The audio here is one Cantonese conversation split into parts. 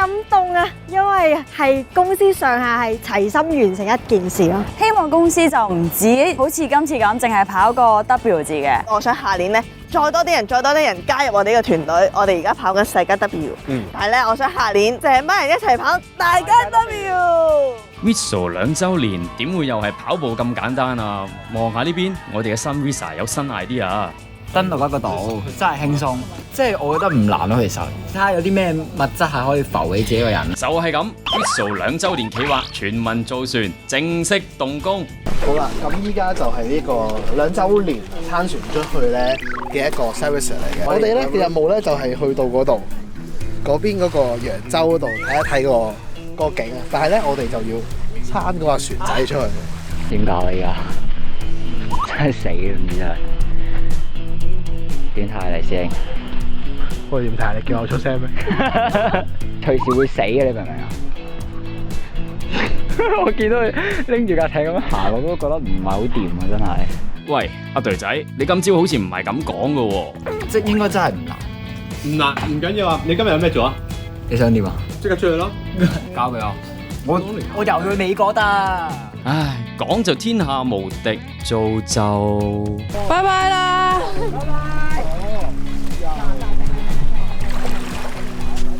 感動啊，因為係公司上下係齊心完成一件事咯。希望公司就唔止好似今次咁，淨係跑個 W 字嘅。我想下年咧，再多啲人加入我哋呢個團隊。我哋而家跑緊世界 W，但係咧，我想下年成班人一齊跑大家 W。Whistle 2週年點會又係跑步咁簡單啊？望下呢邊，我哋嘅新 Visa 有新 idea。登陸一個島真係輕鬆，即係我覺得唔難咯。其實睇下有啲咩物質係可以浮起自己個人。就係咁 ，Whistle 2週年企劃全民造船正式動工。好啦，咁依家就係呢個2週年撐船出去咧嘅一個 service 嚟嘅。我哋咧嘅任務咧就係去到嗰度，嗰邊嗰個揚州嗰度睇一睇個景啊。但係咧，我哋就要撐嗰架船仔出去。點搞啊？而家真係死啦！唔知真係。點睇嚟先？喂，點睇？你叫我出聲咩？隨時會死嘅，你明唔明啊？我見到佢拎住架艇咁樣行，我都覺得唔係好掂啊！真係。喂，阿隊仔，你今朝好似唔係咁講㗎喎。即係應該真係唔難。唔難，唔緊要啊！你今日有咩做啊？你想點啊？即刻出去咯！交俾我。我游去美國得。唉，講就天下無敵，做就拜拜啦！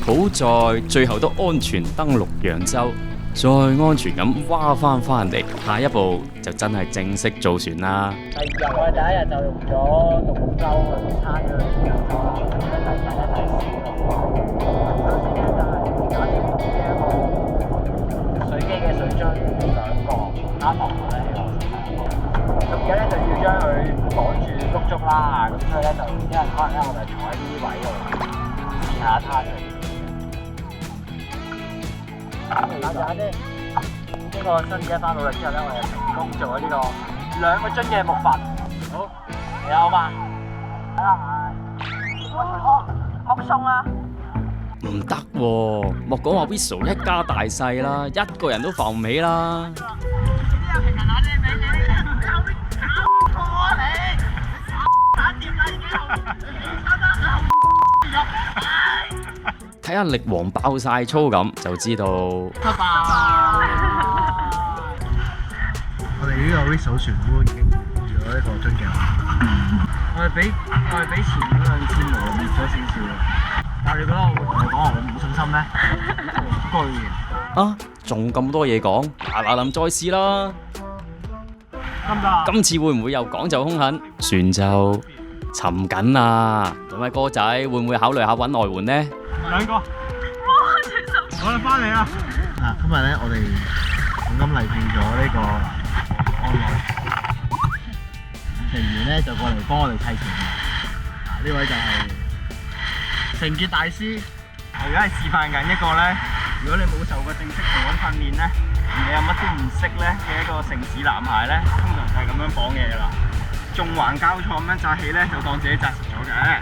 好在最後都安全登陸揚州，再安全咁划翻嚟，下一步就真係正式造船啦。第2日我哋第1日就用咗獨木舟去撐咗揚州啦，咁咧就睇一睇市咯。首先咧就係搞掂嘅水機嘅水樽2個，啱落咧呢個。咁而家咧就要將佢綁住碌竹啦，咁所以咧就因為可能咧我哋坐喺呢啲位度試下攤佢。大家先，呢個新嘅一翻到嚟之後咧，我哋成功做咗呢個2個樽嘅木筏。好，你好嘛？睇下木鬆啦。唔得喎，莫講話 Whistle 一家大細啦，一個人都浮唔起啦。睇下力王爆晒粗咁，就知道。拜拜。我哋呢個 Whistle 船夫已經住咗一個樽頸。我哋比前嗰2次磨滅咗少少，但係你覺得我會同你講話我冇信心咩？句啊，仲咁多嘢講，嗱臨再試啦。得唔得？今次會唔會又講就兇狠，船就沉緊啦？各位哥仔會唔會考慮下揾外援呢2個。我哋翻嚟啦！嗱，今日咧我哋重金禮聘咗呢個安內成員咧，就過嚟幫我哋砌船嘅。呢位就係成傑大師。我而家係示範緊一個咧，如果你冇受過正式船員訓練咧，你有乜都唔識咧嘅一個城市男孩咧，通常就係咁樣綁嘢㗎啦。縱橫交錯咁樣紮起咧，就當自己紮實咗嘅。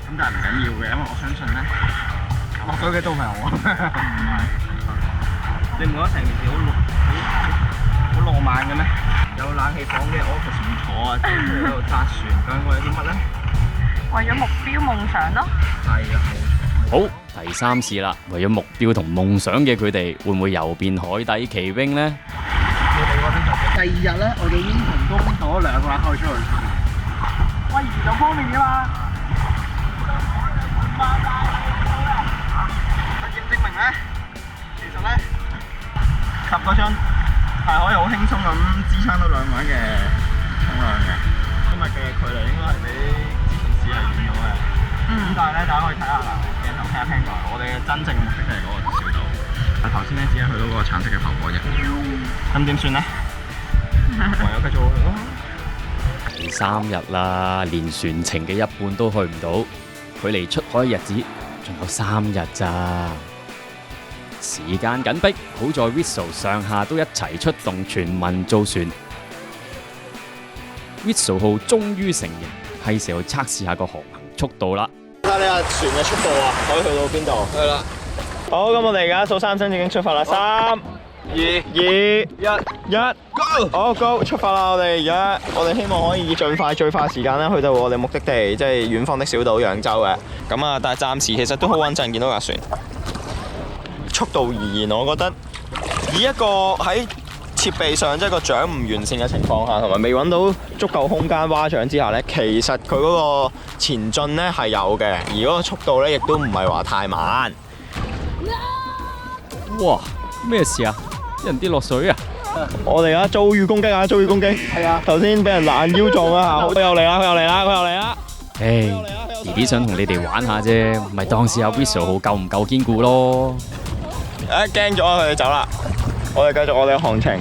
咁但係唔緊要嘅，因為我相信咧。落水嘅都唔係我，唔係。你唔覺得成件事好浪漫嘅咩？有冷氣房嘅 office 唔坐啊，喺度紮船，究竟為咗啲乜咧？為咗目標夢想咯。係啊，冇錯。好，第3次啦，為咗目標同夢想嘅佢哋，會唔會又變海底奇兵呢？我哋嗰邊就第2日咧，我哋已經成功做咗2個人可以出去。喂，移動方面㗎嘛？證明咧，其實咧，10個樽係可以好輕鬆咁支撐到2個人嘅重量嘅。今日嘅距離應該係比之前試係遠咗嘅。咁但係咧，大家可以睇下啦，鏡頭聽一聽過，我哋嘅真正目的係嗰個小島。但頭先咧，只係去到嗰個橙色嘅浮火啫。咁點算咧？唯有繼續去咯。第3日啦，連船程嘅一半都去唔到，距離出海嘅日子仲有3日咋。時間緊迫，好在 Whistle 上下都一齊出動，全民造船。Whistle 號終於成型，係時候測試下個航行速度啦。睇下你架船嘅速度啊，可以去到邊度？係啦。好，咁我哋而家數3聲已經出發啦，3、2、1 ，Go！ 好 ，Go！ 出發啦！我哋希望可以盡快最快時間咧去到我哋目的地，即係遠方的小島揚州嘅。咁啊，但係暫時其實都好穩陣，見到架船。速度而言，我覺得以一個喺設備上即係個掌唔完善嘅情況下，同埋未揾到足夠空間蛙掌之下呢，其實佢嗰個前進呢係有嘅，而嗰個速度呢亦都唔係話太慢。哇！咩事啊？有人跌落水啊！我哋而家遭遇攻擊啊！遭遇攻擊。係啊！頭先俾人攔腰撞啊！佢又嚟啦！佢又嚟啦！佢又嚟啦！唉，BB想同你哋玩下啫，咪當試下 Whistle 號夠唔夠堅固咯。驚咗佢哋走啦！我哋繼續我哋嘅行程。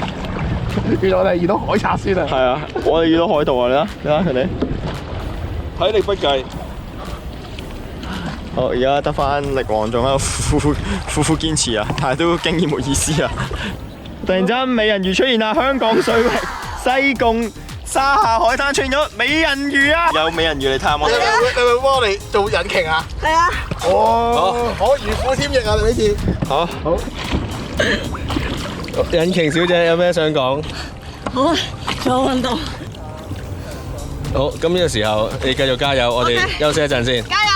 原來我哋遇到海賊先啊！係啊，我哋遇到海盜啊！你睇佢哋體力不繼。好，而家得翻力王仲喺度苦堅持啊，但係都經已冇意思啊！突然之間美人魚出現啦，香港水域西貢沙下海灘出現咗美人魚啊！有美人魚嚟探我哋。你會幫我哋做引擎啊？係啊。哦，好，如虎添翼啊！你呢次。好。引擎小姐有咩想講？好啊，做運動。好，咁呢個時候你繼續加油，我哋休息一陣先。加油！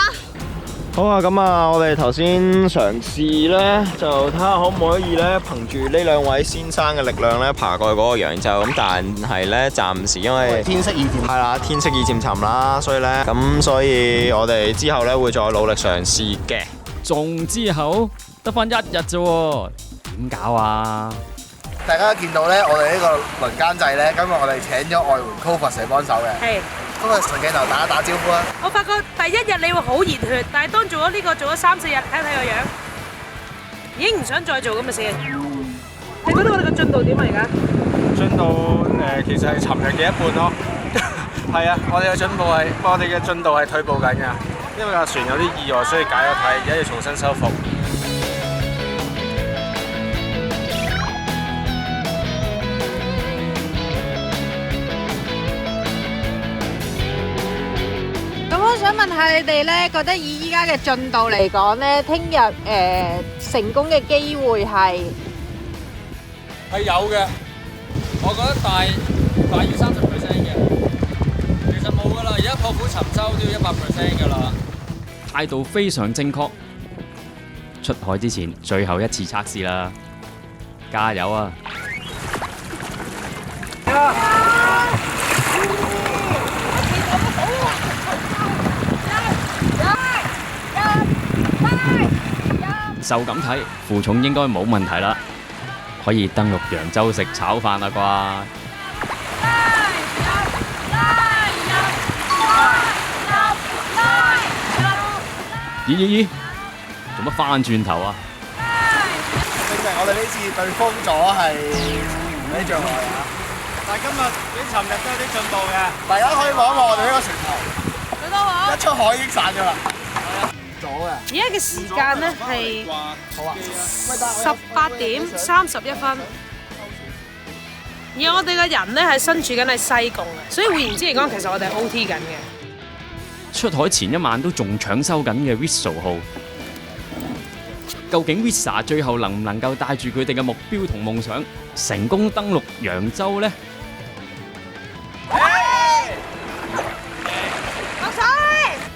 好啊，咁啊，我哋頭先嘗試咧，就睇下可唔可以咧，憑住呢兩位先生嘅力量咧，爬過去嗰個揚州。咁但係咧，暫時因為天色已漸係啦，天色已漸沉啦，所以咧，所以我哋之後咧會再努力嘗試嘅。仲之後得翻1日啫喎，點搞啊？大家見到咧，我哋呢個輪奸制咧，今日我哋請咗外援 Cofus 嚟幫手嘅。係。咁啊，順鏡頭打一打招呼啊！我發覺第一日你會好熱血，但係當做咗呢個做咗3-4日，睇睇個樣，已經唔想再做咁嘅事。你覺得我哋嘅進度點啊？而家進度其實係尋日嘅一半咯。係啊，我哋嘅進度係退步緊㗎，因為架船有啲意外，所以解咗體，而家要重新修復。我想問下你哋咧，覺得以依家嘅進度嚟講咧，聽日成功嘅機會係有嘅，我覺得大於30% 嘅。其實冇噶啦，而家破釜沉舟都要100% 噶啦。態度非常正確。出海之前最後一次測試啦，加油啊！就咁睇，負重應該冇問題啦，可以登陸揚州食炒飯啦啩！咦，做乜翻轉頭啊？證明我哋呢次對風咗係唔俾障礙啊！但係今日比尋日都有啲進步嘅。大家可以望一望我哋呢個船頭，一出海已經散咗啦。而家嘅時間咧係18點31分，而我哋嘅人咧係身處緊喺西貢嘅，所以換言之嚟講，其實我哋係 OT 緊嘅。出海前一晚都仲搶修緊嘅 Whistle 號，究竟 Visa 最後能唔能夠帶住佢哋嘅目標同夢想，成功登陸揚州呢？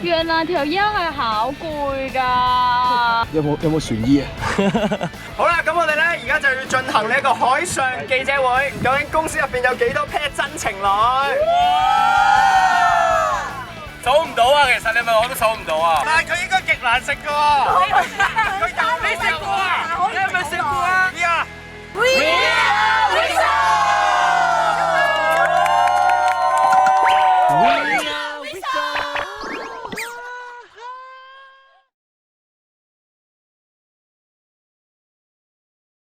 原來條腰係好攰㗎。有冇船醫啊？好啦，咁我哋咧而家就要進行呢一個海上記者會，究竟公司入邊有幾多 pair 真情侶？數唔到啊！其實你問我都數唔到啊！但係佢應該極難食㗎喎。你食過啊？你係咪食過啊？呢